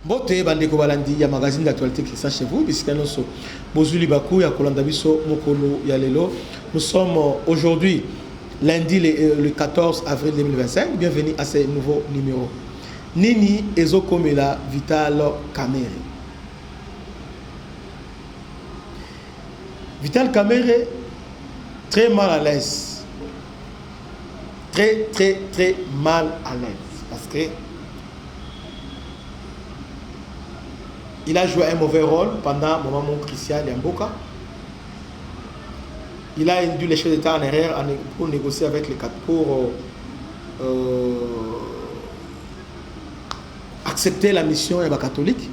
Bote bandeko balandi ya magazine d'actualité qui est chez vous puisque nous sommes Bozuli Bakou ya Kolanda Biso Mokolo ya lelo. Nous sommes aujourd'hui lundi le 14 avril 2025. Bienvenue à ce nouveau numéro. Nini Ezokomela Vital Kamerhe. Vital Kamerhe très mal à l'aise. Très mal à l'aise parce que il a joué un mauvais rôle pendant le moment où Christian Yamboka. Il a induit les chefs d'État en erreur pour négocier avec les quatre pour accepter la mission catholique.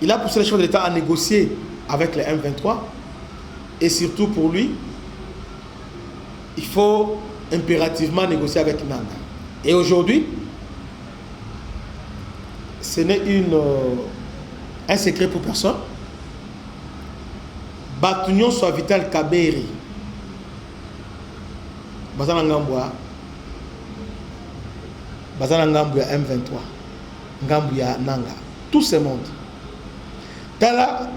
Il a poussé les chefs d'État à négocier avec les M23. Et surtout pour lui, il faut impérativement négocier avec Nanga. Et aujourd'hui, ce n'est un secret pour personne. Batunion soit Vital Kamerhe. Bazana Ngambouya. Bazana Ngambouya M23. Ngambouya Nanga. Tout ce monde. Tala,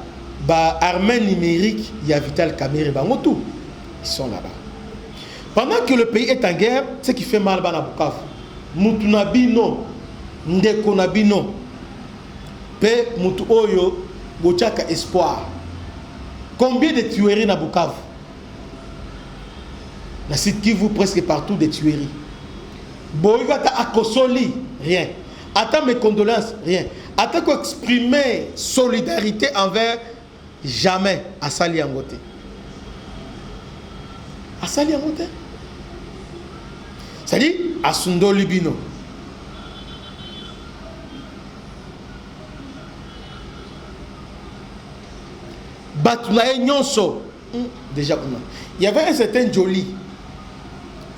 armée numérique, il y a Vital Kamerhe. Tout. Ils sont là-bas. Pendant que le pays est en guerre, ce qui fait mal à Bukavu. Moutunabino. Ndekonabino. Pe mutu oyo gochaka espoir. Combien de tueries na Bukavu? Na site Kivu presque partout des tueries. Boyata akosoli rien. Attends mes condoléances rien. Attends qu'on exprimer solidarité envers jamais Asali Angote. Asali Angote. C'est-à-dire Asundo Libino. Déjà, il y avait un certain Joly,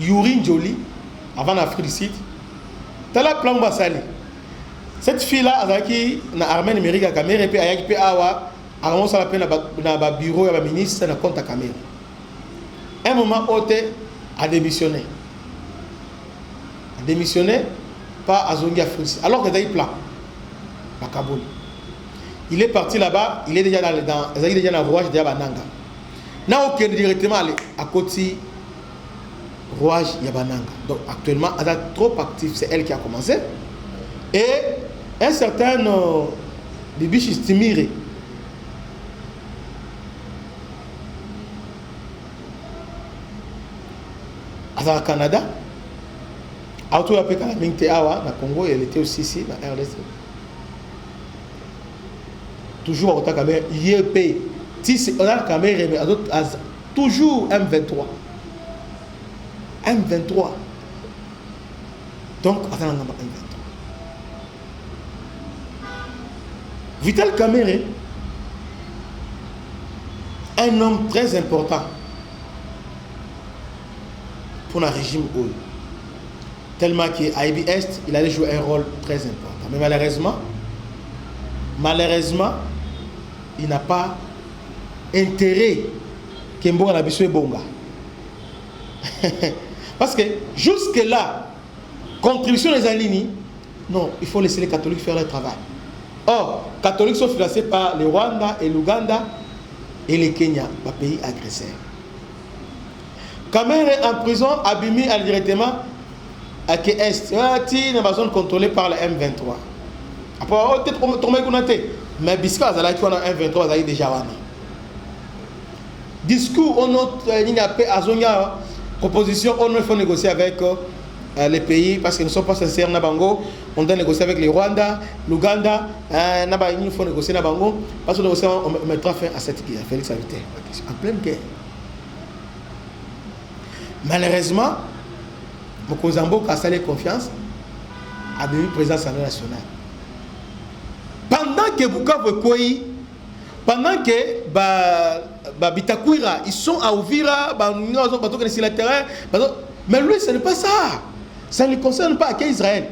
Yuri Joly, avant l'Afrique du Sud. T'as la plan Bassali. Cette fille-là, qui na armée numérique à Kamerhe, et puis elle a awa, avant ça la peine dans le bureau, il y a un ministre, dans compte à Kamerhe. Un moment, Ote a démissionné. A démissionné par Azongi Afrique. Alors que Zaï plan, à Kaboul. Il est parti là-bas, il est déjà dans Rouage, déjà à Nanga. N'a aucun directement aller à côté Rouage, Yabananga. Donc actuellement, elle est trop active, c'est elle qui a commencé. Et un certain Bibichi Stimire, au Canada, auto appelé Kalaming Teawa, dans Congo, elle était aussi ici, dans RDC. Toujours au Kamerhe, IEP, on a Kamerhe, mais toujours M23. M23. Donc, attends, M23. Vital Kamerhe, un homme très important pour le régime OU. Tellement qu'à IBS, il allait jouer un rôle très important. Mais malheureusement, il n'a pas intérêt que Mbonga na biso ebonga. Parce que jusque-là, contribution des Alini, non, il faut laisser les catholiques faire leur travail. Or, les catholiques sont financés par le Rwanda et l'Ouganda et le Kenya, les pays agresseurs. Kamerhe en prison, Abimi directement à Est, dans la zone contrôlée par le M23. Après, peut-être qu'on m'a connoté. Mais biscuit à la M23 a déjà wani. Discours on a Azonia proposition on il faut négocier avec les pays parce qu'ils ne sont pas sincères na bango. On doit négocier avec le Rwanda, l'Ouganda, il faut négocier na bango parce que on mettra fin à cette guerre. Félix Habité en pleine guerre. Malheureusement, Mokozambo a salé confiance à devenir président de l'Assemblée nationale. Pendant que Bukavu Koi, pendant que Bitakwira, ils sont à Ouvira, sur le terrain, mais lui, ce n'est pas ça. Ça ne concerne pas à Israël.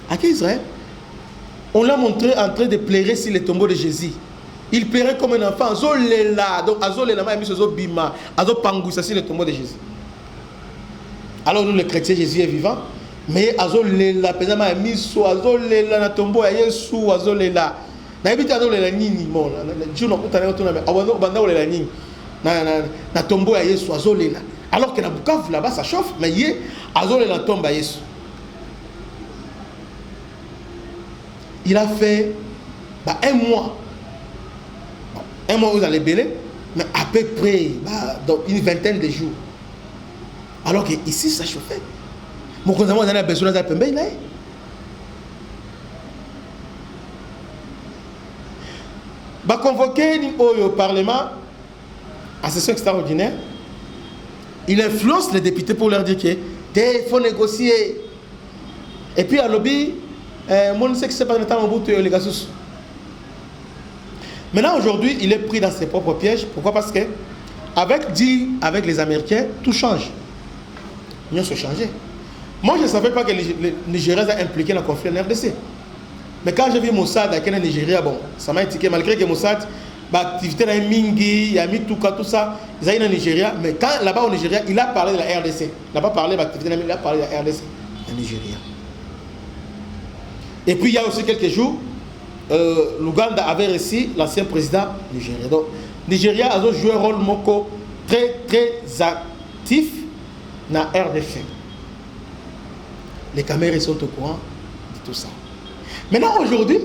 À Israël, on l'a montré en train de pleurer sur le tombeau de Jésus. Il pleurait comme un enfant. Zolela, donc Azolela, il a mis ce Bima, Azo Pangoussa sur le tombeau de Jésus. Alors nous, les chrétiens, Jésus est vivant. mais azolela pesama miso azolela na tombo ya Yesu azolela na ebiti azolela nini mona Dieu na kutana to na banda olela nini na tombo ya Yesu azolela alors que na Bukavu là-bas ça chauffe mais yé azolela tombe ya Yesu. Il a fait un mois vous allez belé mais à peu près dans une vingtaine de jours alors que ici ça chauffait. Mon cousin moi a besoin de pembe là. Bah convoqué au Parlement à session extraordinaire. Il influence les députés pour leur dire que il faut négocier. Et puis à lobby, moi je sais que c'est pas le temps au bout de les gars. Maintenant aujourd'hui, il est pris dans ses propres pièges. Pourquoi? Parce que avec les Américains, tout change. Ils ont changé. Moi je ne savais pas que les Nigériens étaient impliqués dans le conflit en RDC. Mais quand j'ai vu Mossad à Kenya, Nigeria, bon, ça m'a indiqué, malgré que Mossad, l'activité dans Mingi, il y a mis tout ça, ils ont au Nigeria, mais quand là-bas au Nigeria, il a parlé de la RDC. Il n'a pas parlé de l'activité, il a parlé de la RDC, en Nigeria. Et puis il y a aussi quelques jours, l'Ouganda avait reçu l'ancien président nigérien. Donc, Nigeria a joué un rôle moko très actif dans la RDC. Les caméras sont au courant de tout ça. Maintenant, aujourd'hui,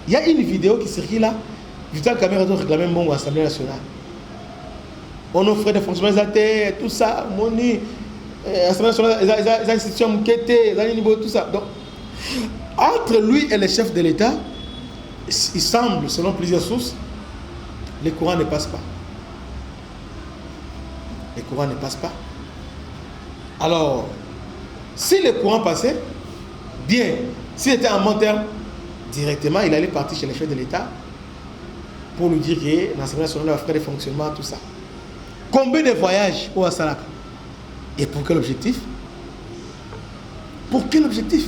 il y a une vidéo qui circule là. Vital Caméra doit réclamer mon Assemblée nationale. On offre des fonctionnaires athées, tout ça, Moni, Assemblée nationale, les institutions Mkete, tout ça. Donc, entre lui et le chef de l'État, il semble, selon plusieurs sources, les courants ne passent pas. Les courants ne passent pas. Alors, si les courants passaient, bien, s'il était en bon terme, directement, il allait partir chez le chef de l'État pour lui dire que l'Assemblée nationale va faire des fonctionnements, tout ça. Combien de voyages au Assalak? Et pour quel objectif? Pour quel objectif?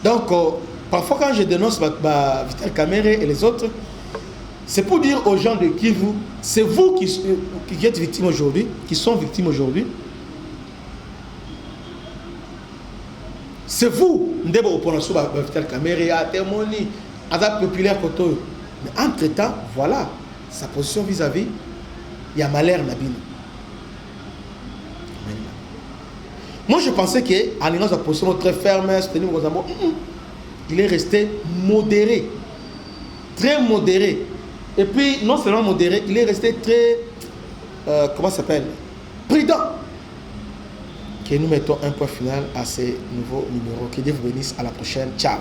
Donc, parfois quand je dénonce Vital Kamerhe et les autres, c'est pour dire aux gens de Kivu, c'est vous qui êtes victimes aujourd'hui, qui sont victimes aujourd'hui. C'est vous, Ndebo Oponasso, Vital Kamerhe, a témoigné, à la populaire Koto. Mais entre-temps, voilà, sa position vis-à-vis, il y a malheur Nabine. Moi, je pensais qu'en ayant sa position très ferme, il est resté modéré, très modéré. Et puis, non seulement modéré, il est resté très, comment ça s'appelle, prudent. Que nous mettons un point final à ces nouveaux numéros. Que Dieu vous bénisse. À la prochaine. Ciao.